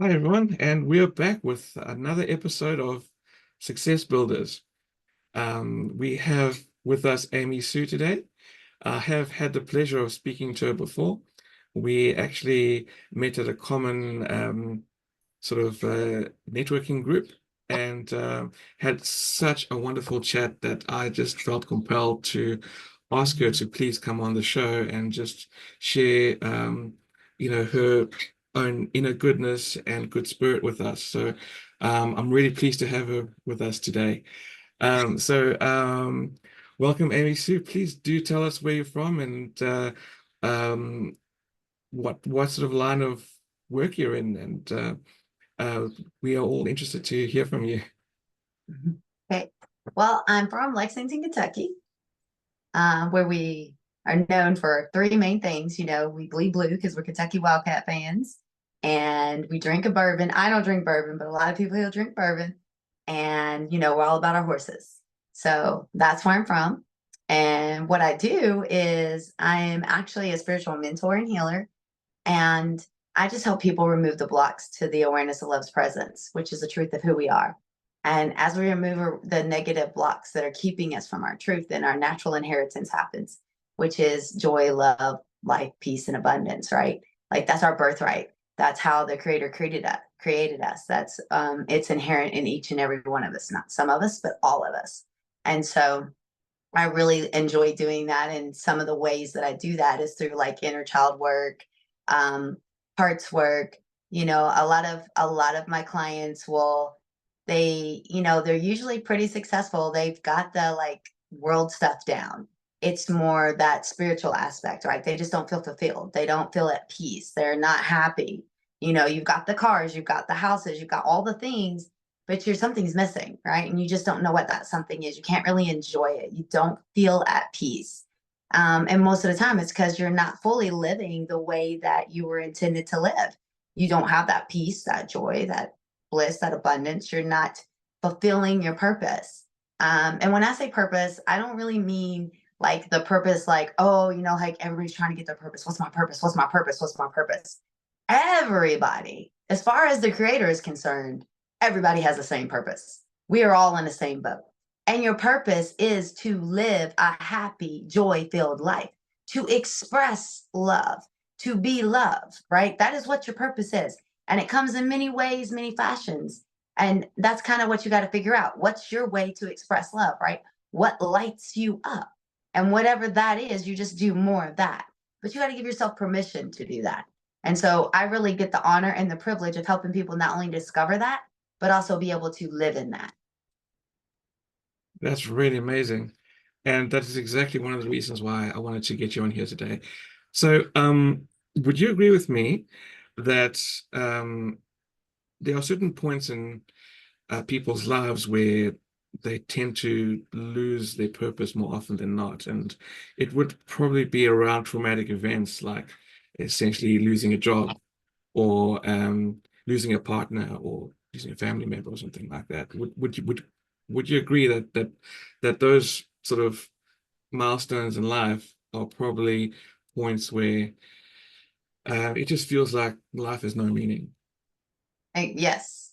Hi, everyone, and we're back with another episode of Success Builders. We have with us Amy Sue today. I have had the pleasure of speaking to her before. We actually met at a common sort of networking group and had such a wonderful chat that I just felt compelled to ask her to please come on the show and just share, her own inner goodness and good spirit with us. So I'm really pleased to have her with us today. So welcome, Amy Sue. Please do tell us where you're from and um, what sort of line of work you're in, and we are all interested to hear from you. Okay. Well, I'm from Lexington, Kentucky, where we are known for three main things. We bleed blue because we're Kentucky Wildcat fans, and we drink a bourbon. I don't drink bourbon, but a lot of people here drink bourbon. And, we're all about our horses. So that's where I'm from. And what I do is I am actually a spiritual mentor and healer. And I just help people remove the blocks to the awareness of love's presence, which is the truth of who we are. And as we remove the negative blocks that are keeping us from our truth, then our natural inheritance happens, which is joy, love, life, peace, and abundance, right? Like that's our birthright. That's how the creator created us. That's it's inherent in each and every one of us, not some of us, but all of us. And so I really enjoy doing that. And some of the ways that I do that is through like inner child work, um, parts work. A lot of my clients they're usually pretty successful. They've got the like world stuff down. It's more that spiritual aspect, right? They just don't feel fulfilled. They don't feel at peace. They're not happy. You've got the cars, you've got the houses, you've got all the things, but something's missing, right? And you just don't know what that something is. You can't really enjoy it. You don't feel at peace. And most of the time, it's because you're not fully living the way that you were intended to live. You don't have that peace, that joy, that bliss, that abundance. You're not fulfilling your purpose. And when I say purpose, I don't really mean like the purpose, like, oh, like everybody's trying to get their purpose. What's my purpose? What's my purpose? What's my purpose? Everybody, as far as the creator is concerned, everybody has the same purpose. We are all in the same boat. And your purpose is to live a happy, joy filled life, to express love, to be loved, right? That is what your purpose is. And it comes in many ways, many fashions. And that's kind of what you got to figure out. What's your way to express love, right? What lights you up? And whatever that is, you just do more of that. But you got to give yourself permission to do that. And so I really get the honor and the privilege of helping people not only discover that, but also be able to live in that. That's really amazing. And that is exactly one of the reasons why I wanted to get you on here today. So would you agree with me that there are certain points in people's lives where they tend to lose their purpose more often than not? And it would probably be around traumatic events like essentially losing a job or losing a partner or losing a family member or something like that. Would you agree that those sort of milestones in life are probably points where it just feels like life has no meaning? Yes,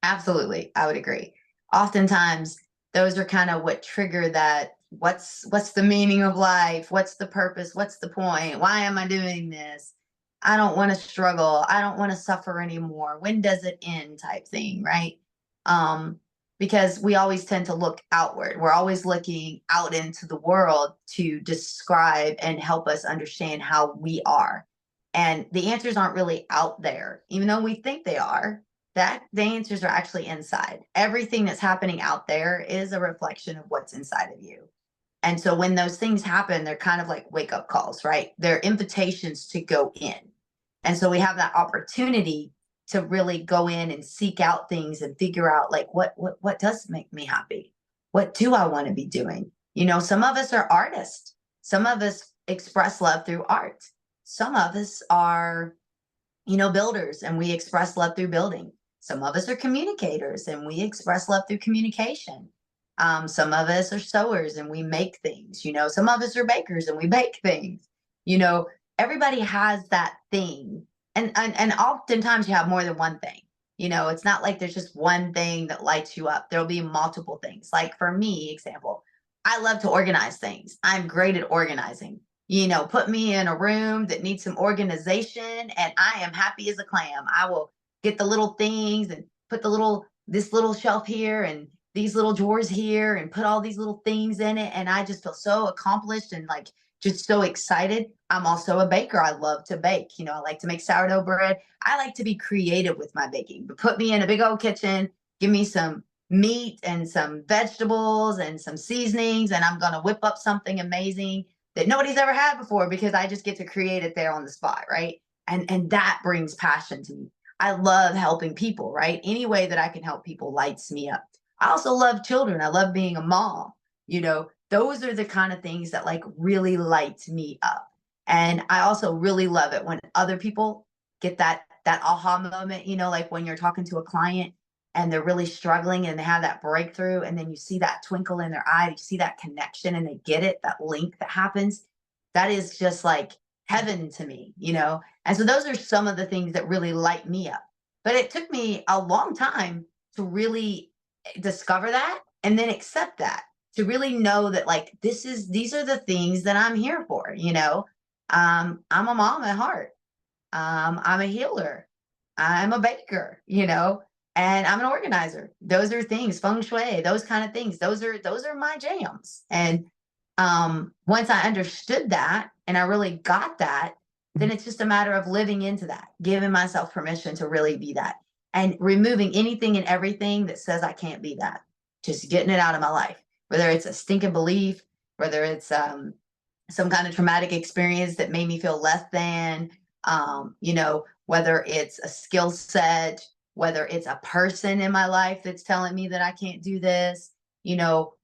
absolutely. I would agree. Oftentimes, those are kind of what trigger that. What's the meaning of life? What's the purpose? What's the point? Why am I doing this? I don't want to struggle. I don't want to suffer anymore. When does it end? Type thing, right? Um, because we always tend to look outward. We're always looking out into the world to describe and help us understand how we are. And the answers aren't really out there, even though we think they are. That the answers are actually inside. Everything that's happening out there is a reflection of what's inside of you. And so when those things happen, they're kind of like wake up calls, right? They're invitations to go in. And so we have that opportunity to really go in and seek out things and figure out like what does make me happy? What do I want to be doing? Some of us are artists. Some of us express love through art. Some of us are, builders and we express love through building. Some of us are communicators and we express love through communication. Some of us are sewers and we make things. Some of us are bakers and we bake things. You know, Everybody has that thing, and oftentimes you have more than one thing. It's not like there's just one thing that lights you up. There'll be multiple things. Like for me, example, I love to organize things. I'm great at organizing. Put me in a room that needs some organization and I am happy as a clam. I will get the little things and put this little shelf here and these little drawers here and put all these little things in it. And I just feel so accomplished and like just so excited. I'm also a baker. I love to bake. I like to make sourdough bread. I like to be creative with my baking, but put me in a big old kitchen, give me some meat and some vegetables and some seasonings, and I'm going to whip up something amazing that nobody's ever had before because I just get to create it there on the spot, right? And that brings passion to me. I love helping people, right? Any way that I can help people lights me up. I also love children. I love being a mom. Those are the kind of things that like really light me up. And I also really love it when other people get that aha moment, like when you're talking to a client and they're really struggling and they have that breakthrough and then you see that twinkle in their eye, you see that connection and they get it, that link that happens. That is just like heaven to me. And so those are some of the things that really light me up. But it took me a long time to really discover that and then accept that, to really know that like these are the things that I'm here for. I'm a mom at heart. I'm a healer. I'm a baker, and I'm an organizer. Those are things, feng shui, those kind of things. Those are my jams. And once I understood that and I really got that, then it's just a matter of living into that, giving myself permission to really be that, and removing anything and everything that says I can't be that. Just getting it out of my life, whether it's a stinking belief, whether it's some kind of traumatic experience that made me feel less than, whether it's a skill set, whether it's a person in my life that's telling me that I can't do this,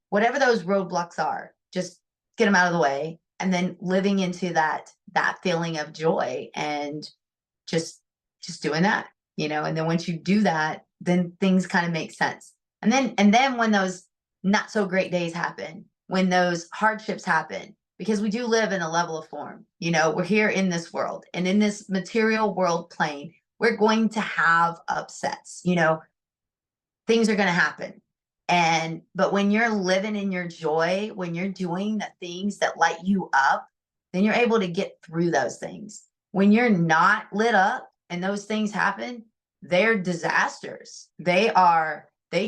whatever those roadblocks are, just get them out of the way. And then living into that feeling of joy and just doing that. And then once you do that, then things kind of make sense. And then when those not so great days happen, when those hardships happen, because we do live in a level of form. We're here in this world and in this material world plane, we're going to have upsets. Things are going to happen. But when you're living in your joy, when you're doing the things that light you up, then you're able to get through those things. When you're not lit up and those things happen, they're disasters. They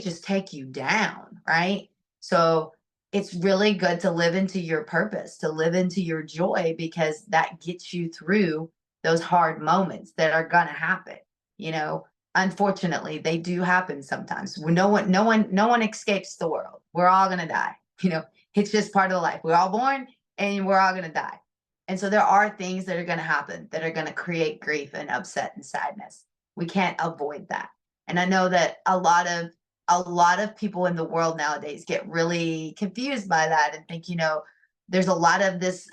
just take you down, right? So it's really good to live into your purpose, to live into your joy, because that gets you through those hard moments that are going to happen. Unfortunately, they do happen sometimes. No one escapes the world. We're all going to die. It's just part of life. We're all born and we're all going to die. And so there are things that are going to happen that are going to create grief and upset and sadness. We can't avoid that. And I know that a lot of people in the world nowadays get really confused by that and think, there's a lot of this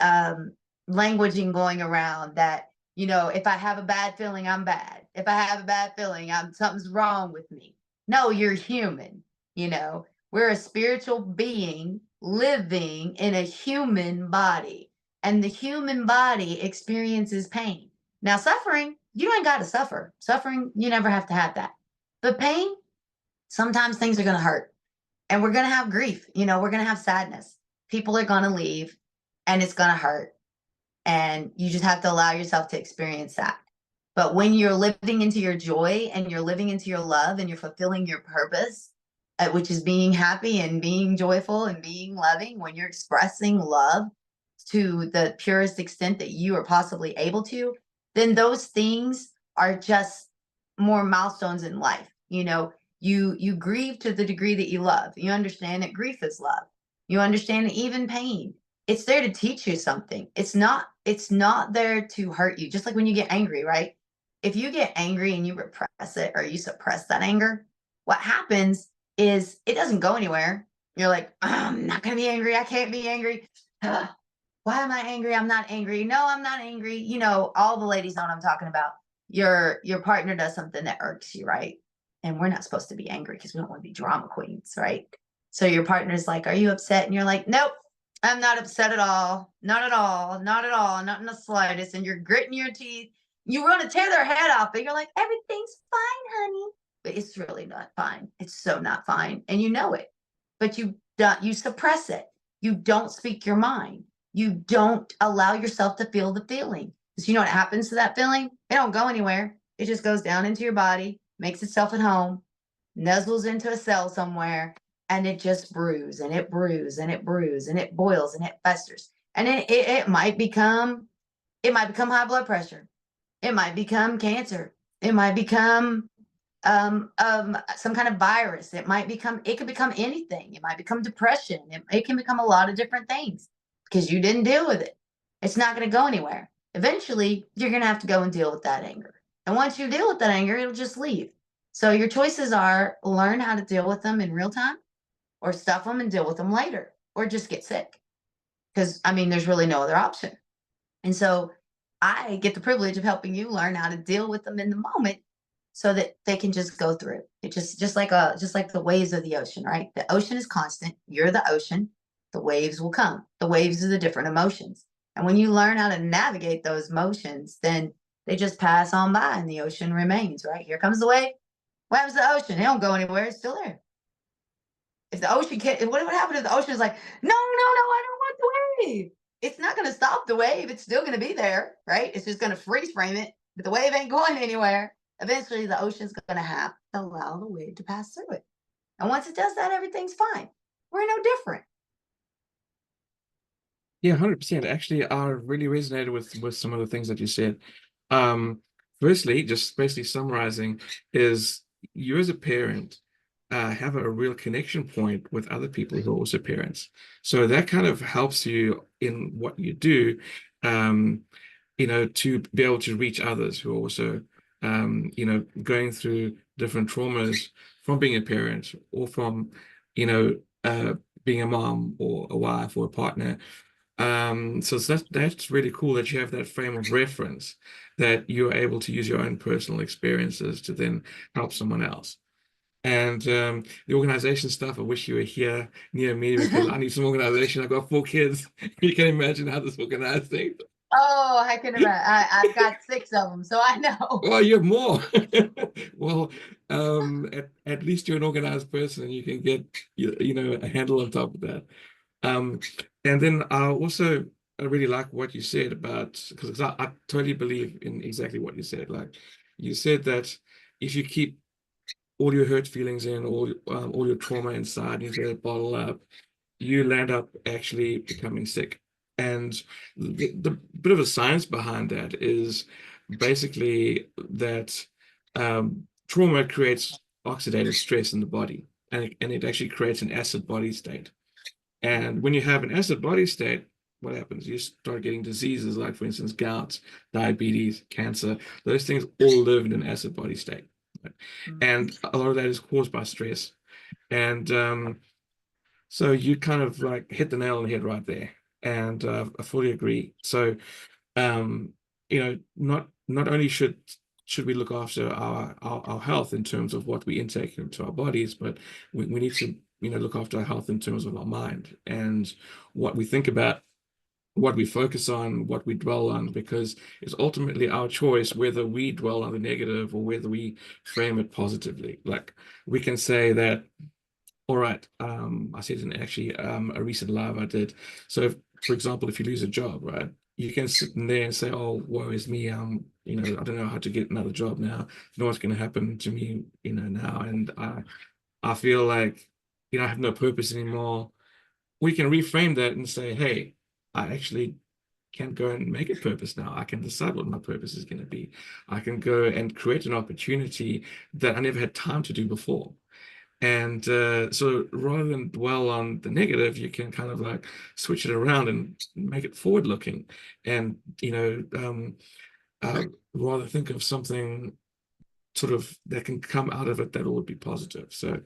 languaging going around that, if I have a bad feeling, I'm bad. If I have a bad feeling, something's wrong with me. No, you're human. We're a spiritual being living in a human body, and the human body experiences pain. Now, suffering, you ain't got to suffer. Suffering, you never have to have that. But pain, sometimes things are going to hurt, and we're going to have grief. We're going to have sadness. People are going to leave and it's going to hurt. And you just have to allow yourself to experience that. But when you're living into your joy and you're living into your love and you're fulfilling your purpose, which is being happy and being joyful and being loving, when you're expressing love to the purest extent that you are possibly able to, then those things are just more milestones in life. You grieve to the degree that you love. You understand that grief is love. You understand that even pain, it's there to teach you something. It's not there to hurt you. Just like when you get angry, right? If you get angry and you repress it or you suppress that anger, what happens is it doesn't go anywhere. You're like, I'm not going to be angry. I can't be angry. Why am I angry? I'm not angry. No, I'm not angry. All the ladies know what I'm talking about. Your partner does something that irks you, right? And we're not supposed to be angry because we don't want to be drama queens, right? So your partner's like, are you upset? And you're like, nope, I'm not upset at all. Not at all. Not at all. Not in the slightest. And you're gritting your teeth. You want to tear their head off, but you're like, everything's fine, honey. but it's really not fine. It's so not fine. And you know it, but you don't, you suppress it. You don't speak your mind. You don't allow yourself to feel the feeling. Because you know what happens to that feeling? It don't go anywhere. It just goes down into your body, makes itself at home, nuzzles into a cell somewhere, and it just brews and it brews and it brews and it boils and it festers. And it might become high blood pressure. It might become cancer. It might become some kind of virus. It could become anything. It might become depression. It can become a lot of different things because you didn't deal with it. It's not going to go anywhere. Eventually, you're going to have to go and deal with that anger. And once you deal with that anger, it'll just leave. So your choices are learn how to deal with them in real time or stuff them and deal with them later or just get sick. Because, I mean, there's really no other option. And so I get the privilege of helping you learn how to deal with them in the moment so that they can just go through. It just like the waves of the ocean, right? The ocean is constant. You're the ocean. The waves will come. The waves are the different emotions. And when you learn how to navigate those emotions, then they just pass on by and the ocean remains, right? Here comes the wave. What happens to the ocean? It don't go anywhere. It's still there. If the ocean can't, what would happen if the ocean is like, no, no, no, I don't want the wave? It's not going to stop the wave. It's still going to be there, right? It's just going to freeze frame it, but the wave ain't going anywhere. Eventually, the ocean's going to have to allow the wave to pass through it. And once it does that, everything's fine. We're no different. Yeah, 100%. Actually, I really resonated with some of the things that you said. Um, Firstly, just basically summarizing, is you as a parent have a real connection point with other people who are also parents. So that kind of helps you in what you do, um, to be able to reach others who are also, going through different traumas from being a parent or from, you know, being a mom or a wife or a partner. So that's really cool that you have that frame of reference, that you're able to use your own personal experiences to then help someone else. And the organization stuff, I wish you were here near me because I need some organization. I've got 4 kids. You can imagine how this organized things. Oh, I can imagine. I've got 6 of them, so I know. Oh, you have more. Well, at least you're an organized person and you can get a handle on top of that. Um, and then I really like what you said about, because I totally believe in exactly what you said. Like you said that if you keep all your hurt feelings in, all your trauma inside, and you let it bottle up, you land up actually becoming sick. And the bit of a science behind that is basically that trauma creates oxidative stress in the body, and it actually creates an acid body state. And when you have an acid body state, what happens? You start getting diseases like, for instance, gout, diabetes, cancer. Those things all live in an acid body state. Right? And a lot of that is caused by stress. And so you kind of like hit the nail on the head right there. And I fully agree. So, um, not only should we look after our health in terms of what we intake into our bodies, but we need to look after our health in terms of our mind and what we think about, what we focus on, what we dwell on, because it's ultimately our choice whether we dwell on the negative or whether we frame it positively. Like we can say that, all right, I said in actually a recent live I did. So, for example, if you lose a job, right, you can sit in there and say, "Oh, woe is me. I don't know how to get another job now. You know what's going to happen to me, now, and I feel like, I have no purpose anymore." We can reframe that and say, "Hey, I actually can go and make a purpose now. I can decide what my purpose is going to be. I can go and create an opportunity that I never had time to do before." And so rather than dwell on the negative, you can kind of like switch it around and make it forward looking and, rather think of something sort of that can come out of it that would be positive. So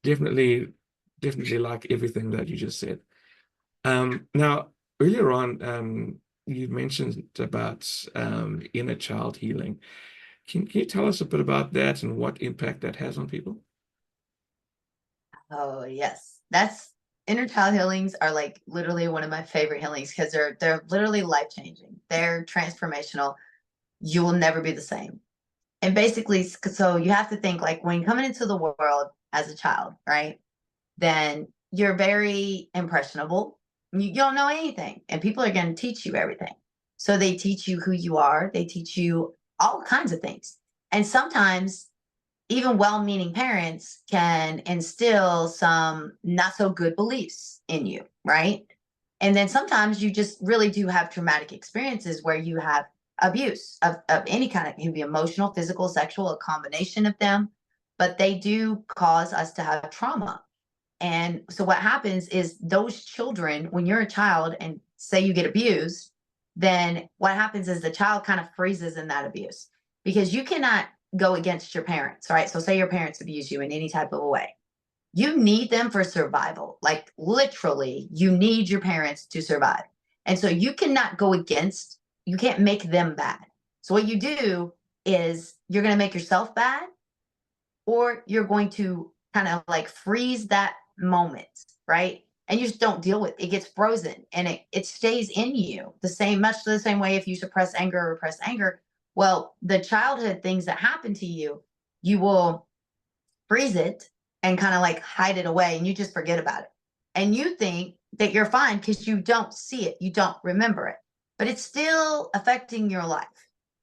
definitely like everything that you just said. Now, earlier on, you mentioned about inner child healing. Can you tell us a bit about that and what impact that has on people? Oh, yes. That's inner child healings are like literally one of my favorite healings because they're literally life changing. They're transformational. You will never be the same. And basically, so you have to think like when coming into the world as a child, right? Then you're very impressionable. You don't know anything, and people are going to teach you everything. So they teach you who you are, they teach you all kinds of things. And sometimes even well-meaning parents can instill some not so good beliefs in you, right? And then sometimes you just really do have traumatic experiences where you have abuse of any kind. It can be emotional, physical, sexual, a combination of them, but they do cause us to have trauma. And so what happens is those children, when you're a child and say you get abused, then what happens is the child kind of freezes in that abuse because you cannot go against your parents, right? So say your parents abuse you in any type of a way. You need them for survival. Like literally, you need your parents to survive. And so you cannot go against, you can't make them bad. So what you do is you're going to make yourself bad, or you're going to kind of like freeze that moment, right? And you just don't deal with it. It gets frozen and it stays in you the same, much the same way if you suppress anger or repress anger. Well, the childhood things that happen to you, you will freeze it and kind of like hide it away and you just forget about it. And you think that you're fine because you don't see it, you don't remember it, but it's still affecting your life.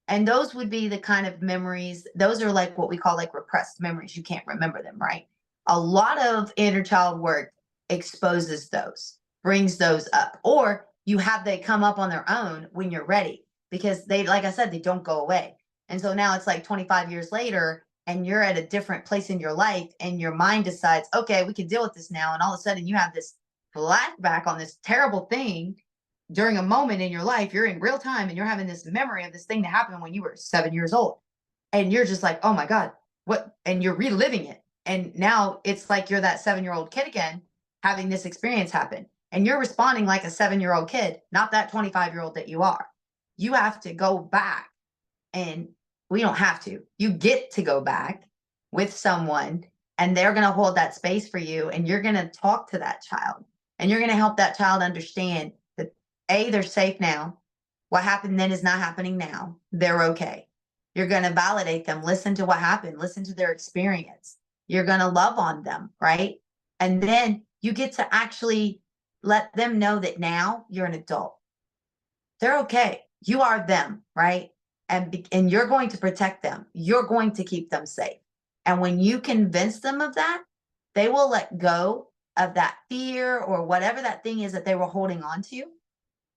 And those would be the kind of memories, those are like what we call like repressed memories. You can't remember them, right? A lot of inner child work exposes those, brings those up, or you have they come up on their own when you're ready because they, like I said, they don't go away. And so now it's like 25 years later and you're at a different place in your life and your mind decides, okay, we can deal with this now. And all of a sudden you have this flashback on this terrible thing during a moment in your life. You're in real time and you're having this memory of this thing that happened when you were 7 years old. And you're just like, oh my God, what? And you're reliving it. And now it's like you're that 7-year-old kid again, having this experience happen. And you're responding like a 7-year-old kid, not that 25-year-old that you are. You have to go back, and we don't have to. You get to go back with someone and they're going to hold that space for you and you're going to talk to that child and you're going to help that child understand that A, they're safe now. What happened then is not happening now. They're okay. You're going to validate them, listen to what happened, listen to their experience. You're going to love on them, right? And then you get to actually let them know that now you're an adult. They're okay. You are them, right? And you're going to protect them. You're going to keep them safe. And when you convince them of that, they will let go of that fear or whatever that thing is that they were holding on to.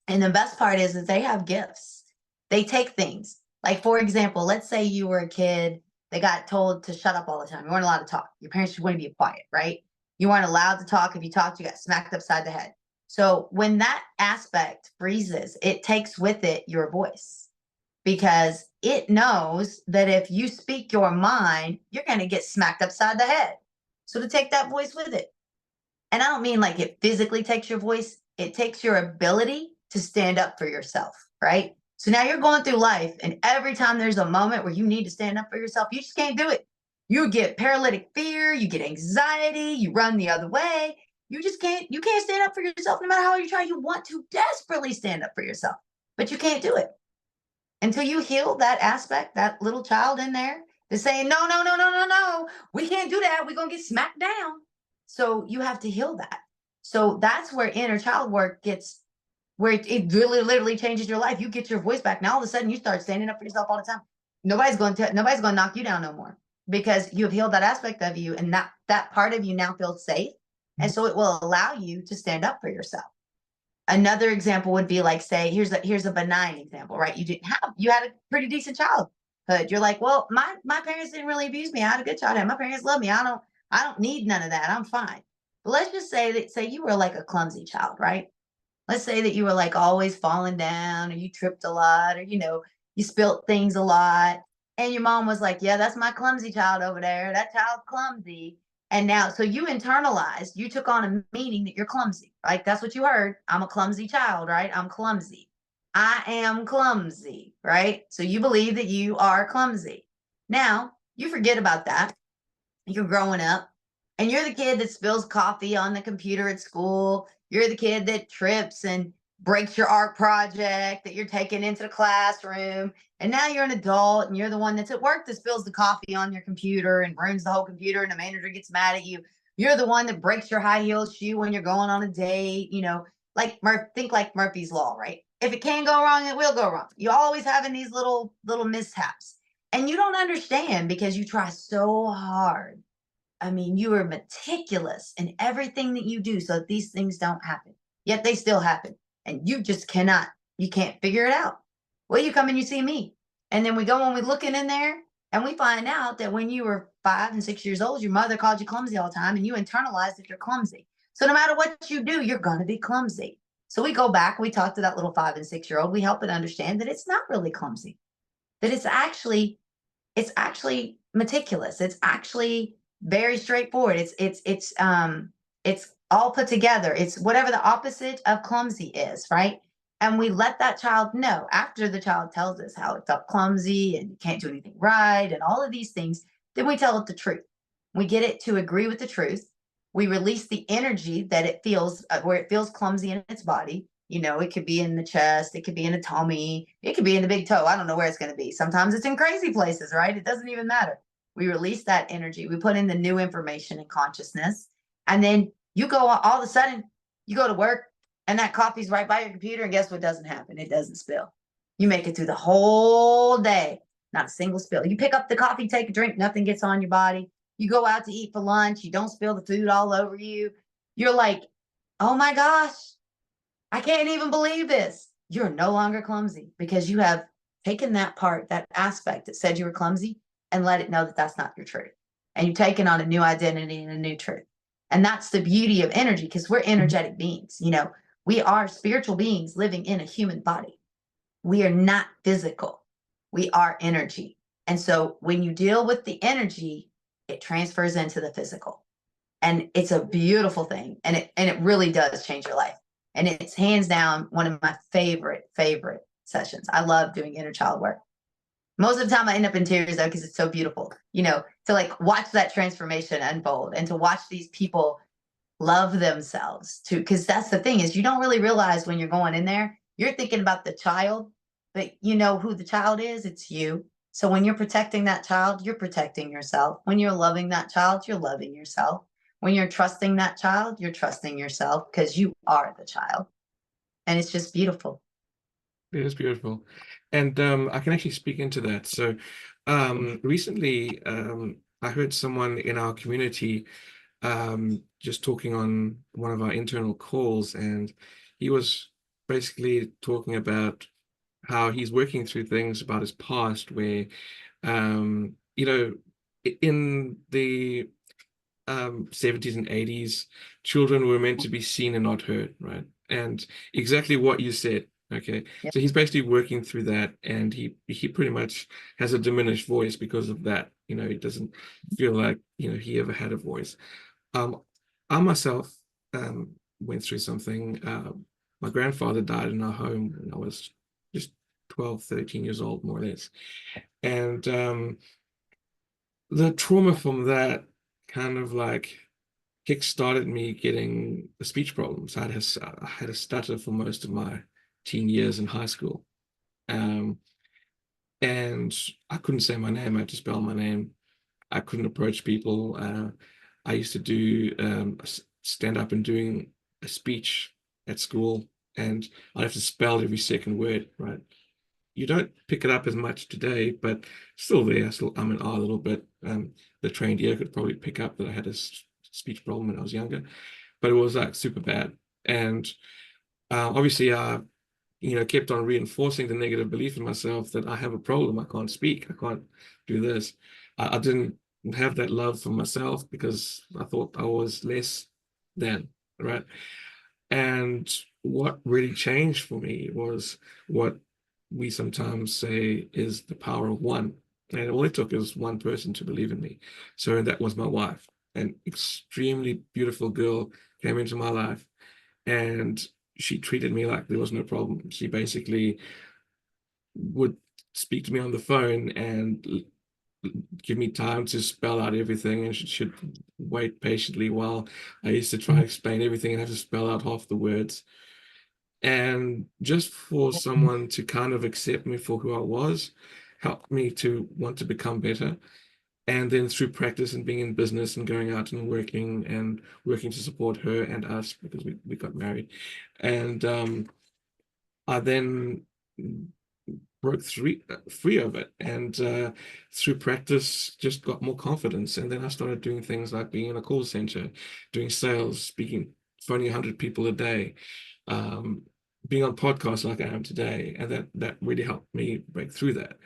And the best part is that they have gifts. They take things. Like, for example, let's say you were a kid, they got told to shut up all the time. You weren't allowed to talk. Your parents just wanted to be quiet, right? You weren't allowed to talk. If you talked, you got smacked upside the head. So when that aspect freezes, it takes with it your voice because it knows that if you speak your mind, you're going to get smacked upside the head. So to take that voice with it. And I don't mean like it physically takes your voice, it takes your ability to stand up for yourself, right? So now you're going through life, and every time there's a moment where you need to stand up for yourself, you just can't do it. You get paralytic fear, you get anxiety, you run the other way. You can't stand up for yourself no matter how you try. You want to desperately stand up for yourself, but you can't do it until you heal that aspect, that little child in there that's saying, no, no, no, no, no, no, we can't do that. We're going to get smacked down. So you have to heal that. So that's where inner child work gets, where it really literally changes your life. You get your voice back. Now all of a sudden you start standing up for yourself all the time. Nobody's going to knock you down no more because you have healed that aspect of you, and that part of you now feels safe. And so it will allow you to stand up for yourself. Another example would be like, say, here's a benign example, right? You had a pretty decent childhood. You're like, well, my parents didn't really abuse me. I had a good childhood. My parents love me. I don't need none of that. I'm fine. But let's just say you were like a clumsy child, right? Let's say that you were like always falling down, or you tripped a lot, or you spilt things a lot. And your mom was like, yeah, that's my clumsy child over there. That child's clumsy. And now, so you internalized, you took on a meaning that you're clumsy, right? That's what you heard. I'm a clumsy child, right? I'm clumsy. I am clumsy, right? So you believe that you are clumsy. Now, you forget about that. You're growing up and you're the kid that spills coffee on the computer at school. You're the kid that trips and breaks your art project that you're taking into the classroom. And now you're an adult and you're the one that's at work that spills the coffee on your computer and ruins the whole computer, and the manager gets mad at you. You're the one that breaks your high heel shoe when you're going on a date, like think like Murphy's Law, right? If it can go wrong, it will go wrong. You always having these little mishaps. And you don't understand because you try so hard. I mean, you are meticulous in everything that you do so that these things don't happen. Yet they still happen. And you just you can't figure it out. Well, you come and you see me. And then we go and we looking in there and we find out that when you were 5 and 6 years old, your mother called you clumsy all the time and you internalized that you're clumsy. So no matter what you do, you're going to be clumsy. So we go back, we talk to that little 5 and 6 year old, we help it understand that it's not really clumsy, that it's actually meticulous. It's actually very straightforward. It's all put together. It's whatever the opposite of clumsy is, right? And we let that child know after the child tells us how it felt clumsy and you can't do anything right and all of these things, then we tell it the truth. We get it to agree with the truth. We release the energy that it feels where it feels clumsy in its body. It could be in the chest, it could be in the tummy, it could be in the big toe. I don't know where it's going to be. Sometimes it's in crazy places, right? It doesn't even matter. We release that energy. We put in the new information and consciousness. And then you go all of a sudden, you go to work and that coffee's right by your computer. And guess what doesn't happen? It doesn't spill. You make it through the whole day, not a single spill. You pick up the coffee, take a drink, nothing gets on your body. You go out to eat for lunch, you don't spill the food all over you. You're like, oh my gosh, I can't even believe this. You're no longer clumsy because you have taken that part, that aspect that said you were clumsy, and let it know that that's not your truth. And you've taken on a new identity and a new truth. And that's the beauty of energy because we're energetic beings. We are spiritual beings living in a human body. We are not physical. We are energy. And so when you deal with the energy, it transfers into the physical. And it's a beautiful thing. And it really does change your life. And it's hands down one of my favorite sessions. I love doing inner child work. Most of the time I end up in tears though, because it's so beautiful, to like watch that transformation unfold and to watch these people love themselves too. Because that's the thing is you don't really realize when you're going in there, you're thinking about the child, but you know who the child is, it's you. So when you're protecting that child, you're protecting yourself. When you're loving that child, you're loving yourself. When you're trusting that child, you're trusting yourself because you are the child. And it's just beautiful. It is beautiful. And I can actually speak into that. So recently, I heard someone in our community just talking on one of our internal calls, and he was basically talking about how he's working through things about his past where, in the 70s and 80s, children were meant to be seen and not heard, right? And exactly what you said. Okay, Yep. so he's basically working through that, and he pretty much has a diminished voice because of that. He doesn't feel like he ever had a voice. I myself went through something. My grandfather died in our home when I was just 12, 13 years old, more or less, and the trauma from that kind of like kick-started me getting a speech problems. I had a stutter for most of my teen years in high school. Um, and I couldn't say my name. I had to spell my name. I couldn't approach people. I used to do stand up and doing a speech at school, and I'd have to spell every second word, right? You don't pick it up as much today, but still there. Still, I'm an R a little bit. The trained ear could probably pick up that I had a speech problem when I was younger, but it was like super bad. And obviously, kept on reinforcing the negative belief in myself that I have a problem. I can't speak. I can't do this. I didn't have that love for myself because I thought I was less than, right? And what really changed for me was what we sometimes say is the power of one. And all it took is one person to believe in me. So that was my wife. An extremely beautiful girl came into my life, and she treated me like there was no problem. She basically would speak to me on the phone and give me time to spell out everything, and she should wait patiently while I used to try to explain everything and have to spell out half the words. And just for someone to kind of accept me for who I was, helped me to want to become better. And then through practice and being in business and going out and working to support her and us because we got married. And I then broke free of it, and through practice just got more confidence. And then I started doing things like being in a call center, doing sales, speaking, phoning 100 people a day, um, being on podcasts like I am today, and that really helped me break through that.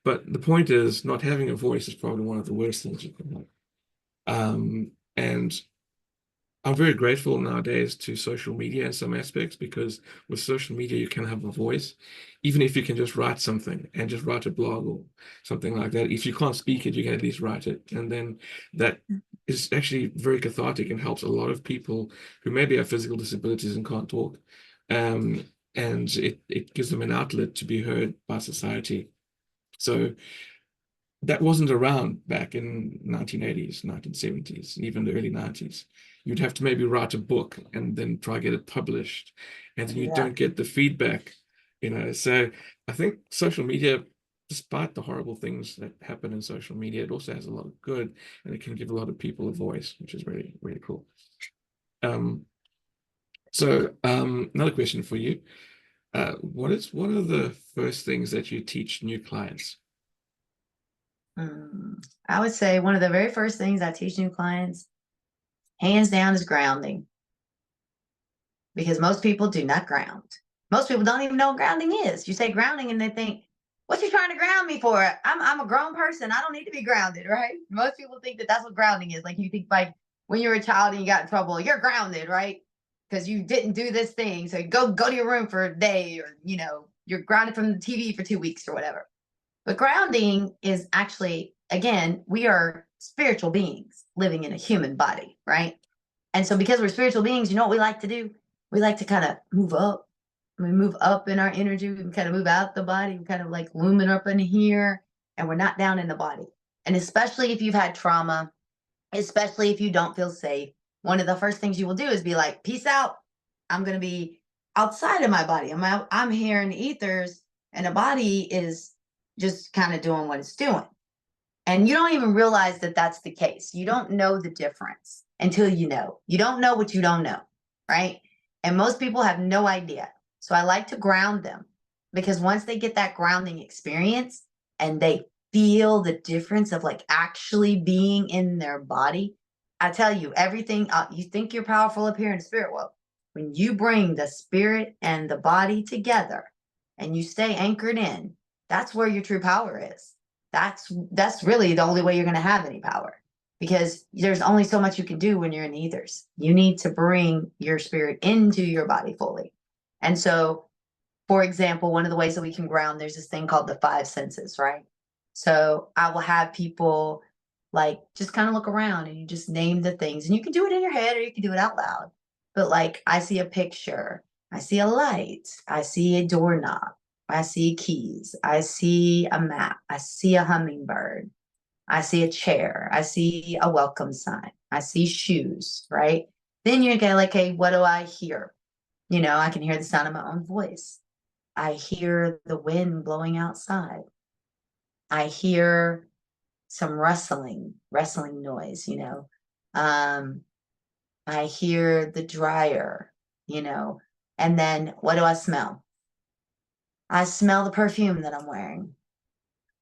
But the point is, not having a voice is probably one of the worst things you can have. And I'm very grateful nowadays to social media in some aspects, because with social media you can have a voice, even if you can just write something and just write a blog or something like that. If you can't speak it, you can at least write it, and then that is actually very cathartic and helps a lot of people who maybe have physical disabilities and can't talk. Um, and it gives them an outlet to be heard by society. So that wasn't around back in 1980s, 1970s, and even the early 90s. You'd have to maybe write a book and then try to get it published, and then you Yeah. don't get the feedback, So I think social media, despite the horrible things that happen in social media, it also has a lot of good, and it can give a lot of people a voice, which is really, really cool. Um, another question for you. What are the first things that you teach new clients? I would say one of the very first things I teach new clients, hands down, is grounding. Because most people do not ground. Most people don't even know what grounding is. You say grounding and they think, what you trying to ground me for? I'm a grown person. I don't need to be grounded, right? Most people think that that's what grounding is. Like you think like when you were a child and you got in trouble, you're grounded, right? Because you didn't do this thing. So go to your room for a day, or you're grounded from the TV for 2 weeks or whatever. But grounding is actually, again, we are spiritual beings living in a human body, right? And so because we're spiritual beings, you know what we like to do? We like to kind of move up. We move up in our energy. We can kind of move out the body. We kind of like looming up in here, and we're not down in the body. And especially if you've had trauma, especially if you don't feel safe, one of the first things you will do is be like, peace out. I'm going to be outside of my body. I'm here in the ethers, and the body is just kind of doing what it's doing. And you don't even realize that that's the case. You don't know the difference until you know. You don't know what you don't know, right? And most people have no idea. So I like to ground them, because once they get that grounding experience and they feel the difference of like actually being in their body, I tell you, everything, you think you're powerful up here in the spirit world. When you bring the spirit and the body together and you stay anchored in, that's where your true power is. That's really the only way you're going to have any power, because there's only so much you can do when you're in the ethers. You need to bring your spirit into your body fully. And so, for example, one of the ways that we can ground, there's this thing called the five senses, right? So I will have people like just kind of look around and you just name the things, and you can do it in your head or you can do it out loud. But like, I see a picture, I see a light, I see a doorknob, I see keys, I see a map, I see a hummingbird, I see a chair, I see a welcome sign, I see shoes, right? Then you're gonna like, hey, what do I hear? I can hear the sound of my own voice. I hear the wind blowing outside. I hear some rustling noise. Um, I hear the dryer, you know, and then what do I smell? I smell the perfume that I'm wearing.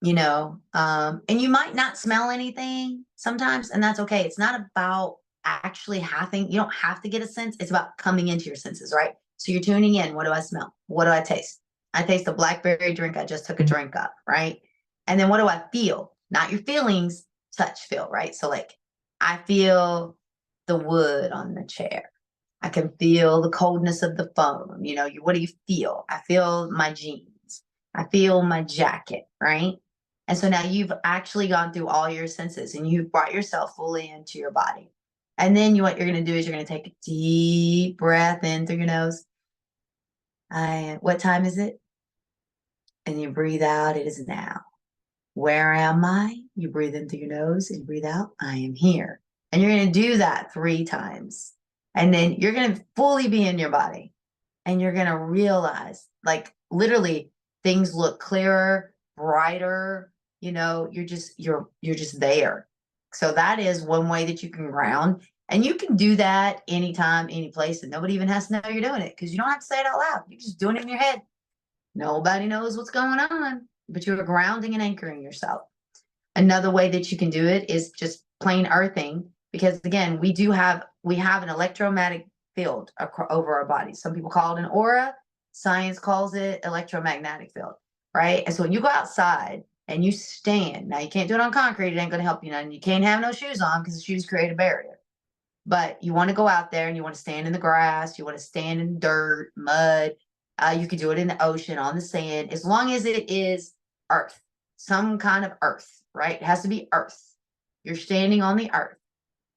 And you might not smell anything sometimes, and that's okay. It's not about actually having, you don't have to get a sense. It's about coming into your senses, right? So you're tuning in. What do I smell? What do I taste? I taste the blackberry drink I just took a drink of, right? And then what do I feel? Not your feelings, touch, feel, right? So like I feel the wood on the chair. I can feel the coldness of the phone. What do you feel? I feel my jeans. I feel my jacket, right? And so now you've actually gone through all your senses and you've brought yourself fully into your body. And then what you're going to do is you're going to take a deep breath in through your nose. What time is it? And you breathe out. It is now. Where am I? You breathe in through your nose and breathe out. I am here. And you're going to do that 3 times. And then you're going to fully be in your body. and you're going to realize, like, literally things look clearer, brighter, you're just there. So that is one way that you can ground, and you can do that anytime, any place, and nobody even has to know you're doing it, because you don't have to say it out loud. You're just doing it in your head. Nobody knows what's going on, but you're grounding and anchoring yourself. Another way that you can do it is just plain earthing, because again, we have an electromagnetic field over our bodies. Some people call it an aura. Science calls it electromagnetic field, right? And so when you go outside and you stand, now you can't do it on concrete, it ain't going to help you none. You can't have no shoes on because the shoes create a barrier. But you want to go out there and you want to stand in the grass, you want to stand in dirt, mud. You could do it in the ocean, on the sand, as long as it is earth, some kind of earth, right? It has to be earth. You're standing on the earth.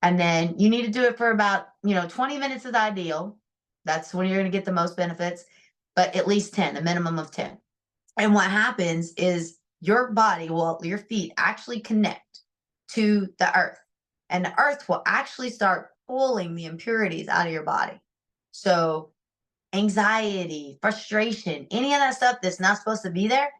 And then you need to do it for about, 20 minutes is ideal. That's when you're going to get the most benefits, but at least 10, a minimum of 10. And what happens is your feet actually connect to the earth, and the earth will actually start pulling the impurities out of your body. So anxiety, frustration, any of that stuff that's not supposed to be there,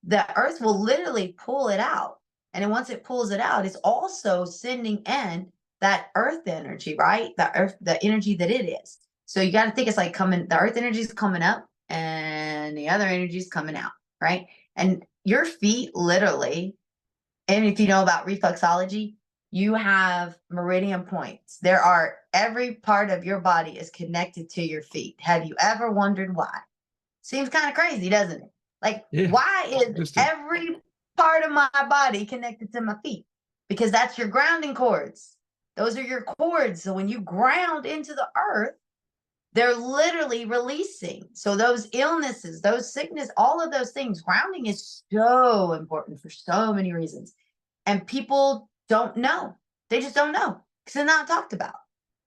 the earth will literally pull it out. And then once it pulls it out, it's also sending in that earth energy, right? The energy that it is. So you got to think it's like the earth energy is coming up and the other energy is coming out, right? And your feet literally, and if you know about reflexology, you have meridian points. Every part of your body is connected to your feet. Have you ever wondered why? Seems kind of crazy, doesn't it? Like, Yeah, why it's is interesting. every part of my body connected to my feet? Because that's your grounding cords. Those are your cords. So when you ground into the earth, they're literally releasing. So those illnesses, those sickness, all of those things, grounding is so important for so many reasons. And people don't know. They just don't know because they're not talked about.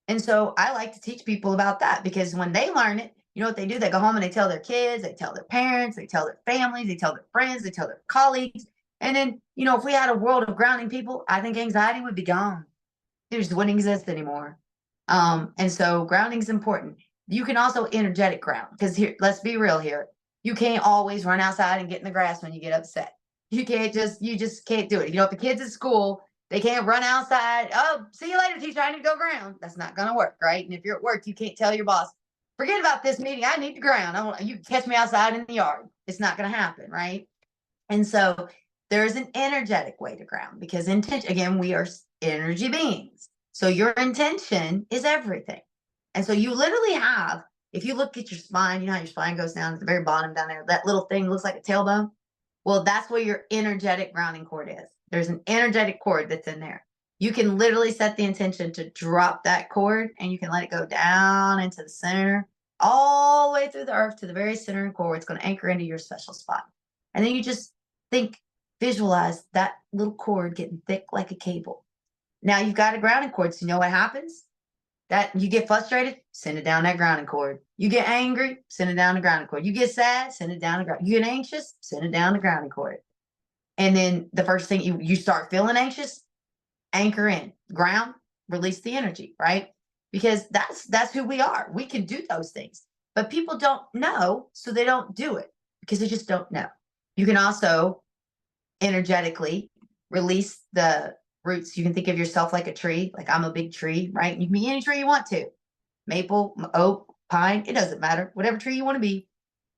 And so I like to teach people about that, because when they learn it, you know what they do? They go home and they tell their kids, they tell their parents, they tell their families, they tell their friends, they tell their colleagues. And then, if we had a world of grounding people, I think anxiety would be gone. It just wouldn't exist anymore. And so grounding is important. You can also energetic ground, because here, let's be real here. You can't always run outside and get in the grass when you get upset. You just can't do it. If the kids at school, they can't run outside. Oh, see you later, teacher. I need to go ground. That's not going to work, right? And if you're at work, you can't tell your boss, forget about this meeting. I need to ground. You catch me outside in the yard. It's not going to happen, right? And so there's an energetic way to ground, because intention, again, we are energy beings. So your intention is everything. And so you literally have, if you look at your spine, you know how your spine goes down at the very bottom down there, that little thing looks like a tailbone. Well, that's where your energetic grounding cord is. There's an energetic cord that's in there. You can literally set the intention to drop that cord, and you can let it go down into the center, all the way through the earth to the very center and core. It's going to anchor into your special spot. And then you just think, visualize that little cord getting thick like a cable. Now you've got a grounding cord. So you know what happens? That you get frustrated, send it down that grounding cord. You get angry, send it down the grounding cord. You get sad, send it down the ground. You get anxious, send it down the grounding cord. And then the first thing you start feeling anxious, anchor in, ground, release the energy, right? Because that's who we are. We can do those things. But people don't know, so they don't do it because they just don't know. You can also energetically release the roots. You can think of yourself like a tree, like I'm a big tree, right? You can be any tree you want to, maple, oak, pine, it doesn't matter, whatever tree you want to be.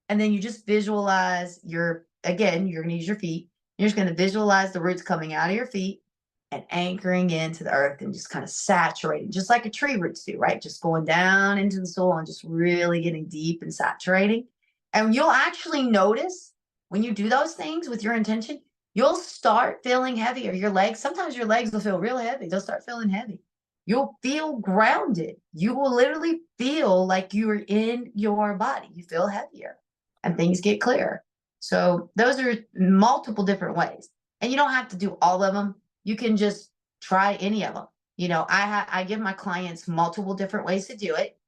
And then you just visualize you're going to use your feet. You're just going to visualize the roots coming out of your feet and anchoring into the earth and just kind of saturating, just like a tree roots do, right? Just going down into the soil and just really getting deep and saturating. And you'll actually notice when you do those things with your intention, you'll start feeling heavier. Your legs, sometimes your legs will feel real heavy. They'll start feeling heavy. You'll feel grounded. You will literally feel like you are in your body. You feel heavier and things get clearer. So those are multiple different ways. And you don't have to do all of them. You can just try any of them. I give my clients multiple different ways to do it.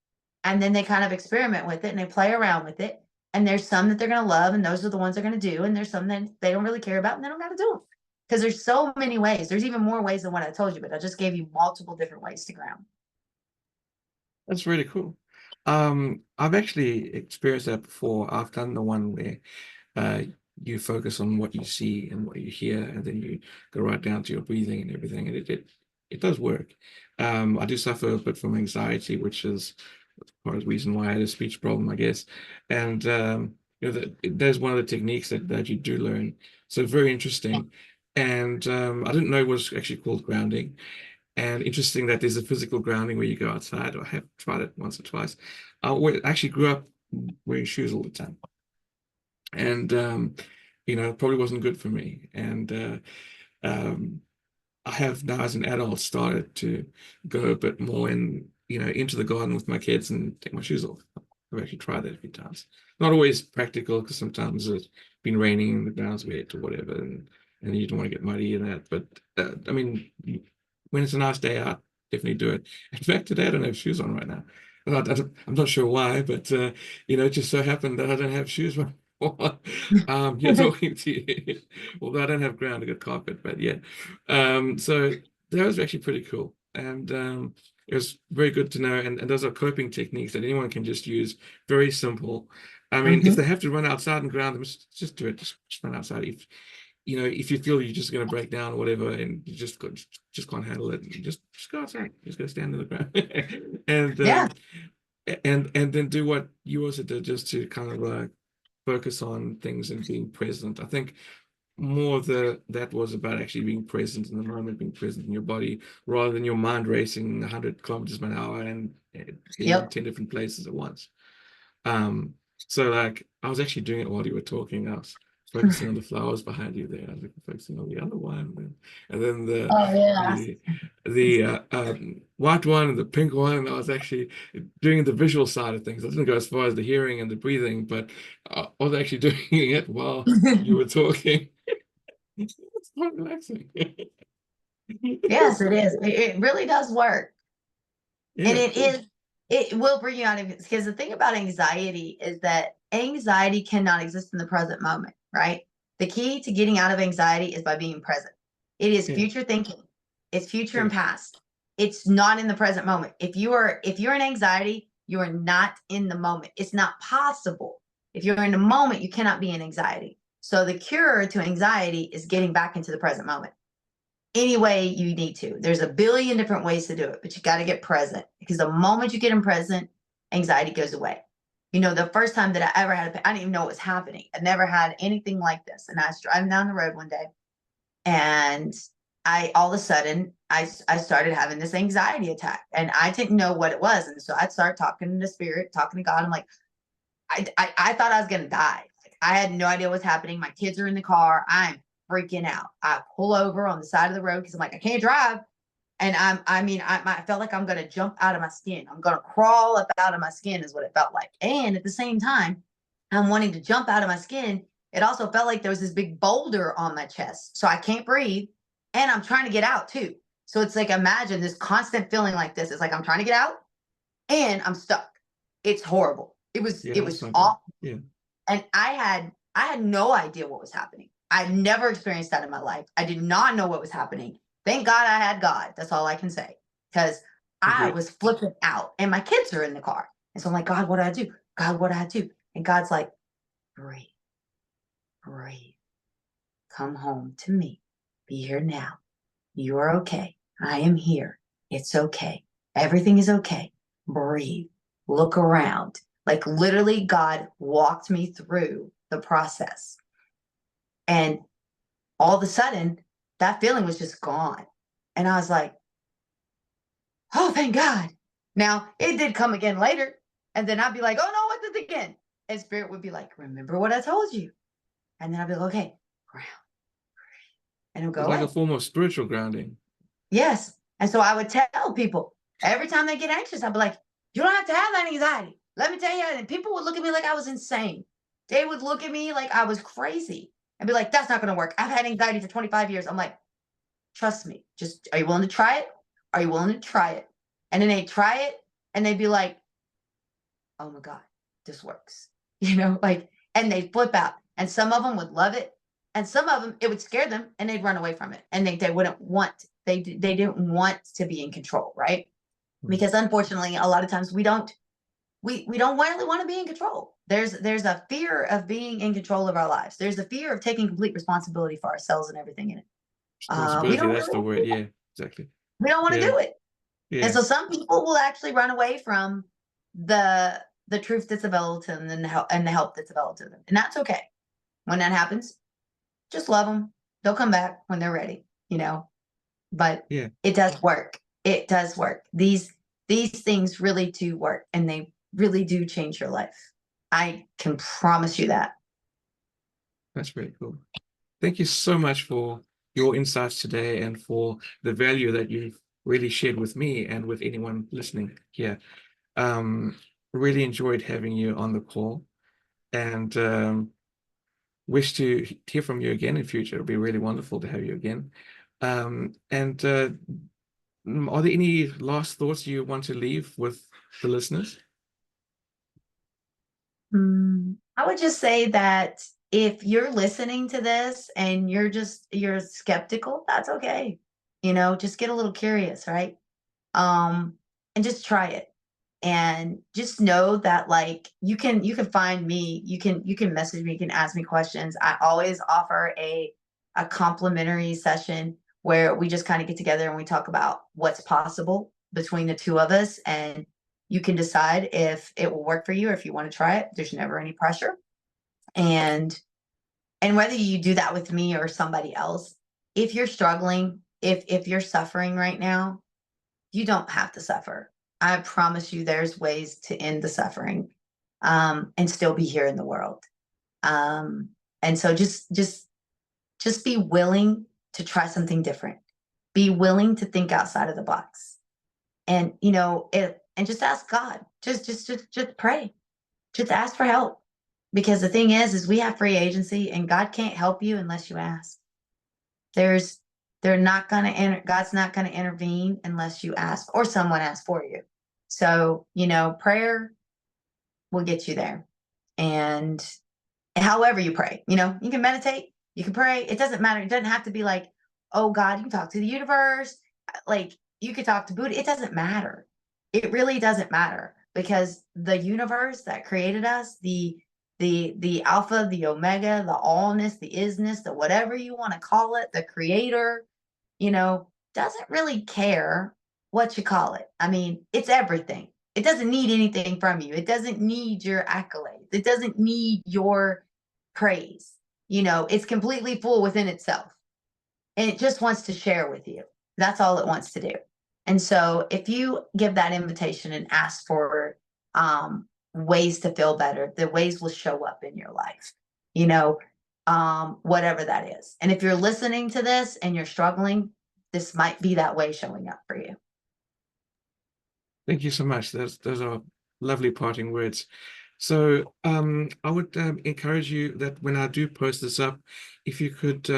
And then they kind of experiment with it and they play around with it. And there's some that they're going to love, and those are the ones they're going to do. And there's some that they don't really care about, and they don't got to do them. Because there's so many ways. There's even more ways than what I told you, but I just gave you multiple different ways to ground. That's really cool. I've actually experienced that before. I've done the one where uh, you focus on what you see and what you hear, and then you go right down to your breathing and everything, and it does work. I do suffer a bit from anxiety, which is part of the reason why I had a speech problem, I guess. And there's one of the techniques that you do learn. So very interesting. And I didn't know it was actually called grounding. And interesting that there's a physical grounding where you go outside. I have tried it once or twice. Actually grew up wearing shoes all the time, and it probably wasn't good for me. And um, I have now, as an adult, started to go a bit more into the garden with my kids and take my shoes off. I've actually tried that a few times. Not always practical because sometimes it's been raining and the ground's wet or whatever, and you don't want to get muddy and that. But I mean, when it's a nice day out, definitely do it. In fact, today I don't have shoes on right now. I'm not sure why, but it just so happened that I don't have shoes on. You're talking to you. Although I don't have ground, I got carpet, but yeah. So that was actually pretty cool. And it was very good to know. And those are coping techniques that anyone can just use. Very simple. I mean, if Mhm. they have to run outside and ground them, just do it. Just run outside. If you feel you're just going to break down or whatever, and you just can't handle it, just go outside. Just go stand in the ground, and Yeah. and then do what you also did, just to kind of focus on things and being present. I think more of that was about actually being present in the moment, being present in your body, rather than your mind racing 100 kilometers per hour and being in Yep. 10 different places at once. Um, so like I was actually doing it while you were talking. I was focusing on the flowers behind you there. I was focusing on the other one, and then Oh yeah. the white one and the pink one. And I was actually doing the visual side of things. I didn't go as far as the hearing and the breathing, but I was actually doing it while you were talking. It's quite relaxing. Yes, it is. It really does work. And Yeah, it cool. is, it will bring you out of it. Because the thing about anxiety is that anxiety cannot exist in the present moment, right? The key to getting out of anxiety is by being present. It is Yeah, future thinking, it's future and yeah, past. It's not in the present moment. If you're in anxiety, you are not in the moment. It's not possible. If you're in the moment, you cannot be in anxiety. So the cure to anxiety is getting back into the present moment any way you need to. There's a billion different ways to do it, but you got to get present, because the moment you get in present, anxiety goes away. The first time that I ever had, I didn't even know what was happening. I never had anything like this. And I was driving down the road one day, and all of a sudden, I started having this anxiety attack, and I didn't know what it was. And so I started talking to spirit, talking to God. I'm like, I thought I was going to die. Like, I had no idea what's happening. My kids are in the car. I'm freaking out. I pull over on the side of the road because I'm like, I can't drive. And I felt like I'm going to jump out of my skin. I'm going to crawl up out of my skin is what it felt like. And at the same time, I'm wanting to jump out of my skin. It also felt like there was this big boulder on my chest. So I can't breathe. And I'm trying to get out too. So it's like, imagine this constant feeling like this. It's like I'm trying to get out and I'm stuck. It's horrible. It was yeah. it That's was not good. awful. Yeah, And I had no idea what was happening. I've never experienced that in my life. I did not know what was happening. Thank God I had God. That's all I can say. Because I agreed. was flipping out and my kids are in the car. And so I'm like, God, what do I do? God, what do I do? And God's like, breathe, breathe. Come home to me. Be here now. You're okay. I am here. It's okay. Everything is okay. Breathe. Look around. Like literally, God walked me through the process. And all of a sudden, that feeling was just gone. And I was like, oh, thank God. Now, it did come again later. And then I'd be like, oh, no, what did it again? And Spirit would be like, remember what I told you. And then I'd be like, okay, ground. And it'll go It's like a away. form of spiritual grounding. Yes. And so I would tell people every time they get anxious, I'd be like, you don't have to have that anxiety. Let me tell you. And people would look at me like I was insane. They would look at me like I was crazy and be like, that's not going to work. I've had anxiety for 25 years. I'm like, trust me. Just, are you willing to try it? Are you willing to try it? And then they try it and they'd be like, oh my God, this works. And they'd flip out. And some of them would love it. And some of them, it would scare them and they'd run away from it. And they wouldn't want, they didn't want to be in control, right? Mm. Because unfortunately, a lot of times we don't. we don't really want to be in control. There's a fear of being in control of our lives. There's a fear of taking complete responsibility for ourselves and everything in it. We Responsibility, don't that's really the want to word. do that. Yeah, exactly. We don't want to Yeah, do it. And yeah, so some people will actually run away from the truth that's available to them and the help that's available to them. And that's okay. When that happens, just love them. They'll come back when they're ready, you know. But yeah. it does work. It does work. These things really do work, and they really do change your life. I can promise you that. That's really cool. Thank you so much for your insights today and for the value that you've really shared with me and with anyone listening here. Um, really enjoyed having you on the call, and wish to hear from you again in future. It'll be really wonderful to have you again. And are there any last thoughts you want to leave with the listeners? I would just say that if you're listening to this and you're skeptical, that's okay. You know, just get a little curious, right? Um, and just try it. And just know that like you can find me, you can message me, you can ask me questions. I always offer a complimentary session where we just kind of get together and we talk about what's possible between the two of us, and you can decide if it will work for you or if you want to try it. There's never any pressure. And whether you do that with me or somebody else, if you're struggling, if you're suffering right now, you don't have to suffer. I promise you there's ways to end the suffering, and still be here in the world. Um, and so just be willing to try something different. Be willing to think outside of the box. And and just ask God. Just pray. Just ask for help. Because the thing is we have free agency, and God can't help you unless you ask. There's they're not going to enter God's not going to intervene unless you ask or someone asks for you. So, prayer will get you there. And however you pray, you can meditate, you can pray. It doesn't matter. It doesn't have to be like, oh God, you can talk to the universe. Like you could talk to Buddha. It doesn't matter. It really doesn't matter, because the universe that created us, the alpha, the omega, the allness, the isness, the whatever you want to call it, the creator, doesn't really care what you call it. I mean, it's everything. It doesn't need anything from you. It doesn't need your accolades. It doesn't need your praise. It's completely full within itself, and it just wants to share with you. That's all it wants to do. And so if you give that invitation and ask for ways to feel better, the ways will show up in your life, whatever that is. And if you're listening to this and you're struggling, this might be that way showing up for you. Thank you so much. Those are lovely parting words. So I would encourage you that when I do post this up, if you could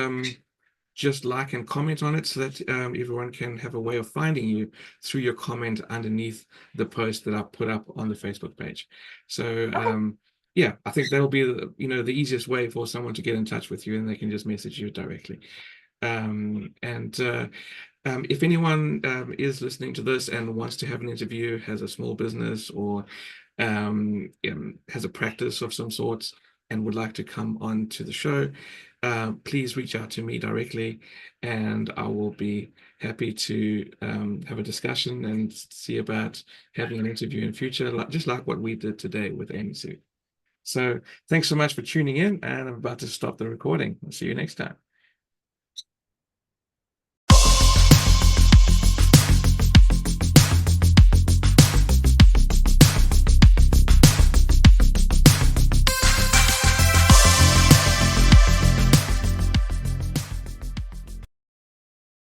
just like and comment on it so that everyone can have a way of finding you through your comment underneath the post that I put up on the Facebook page. So Okay. yeah, I think that'll be the easiest way for someone to get in touch with you, and they can just message you directly. And if anyone is listening to this and wants to have an interview, has a small business or has a practice of some sorts and would like to come on to the show, please reach out to me directly, and I will be happy to have a discussion and see about having an interview in future, just like what we did today with Amy Sue. So thanks so much for tuning in, and I'm about to stop the recording. I'll see you next time.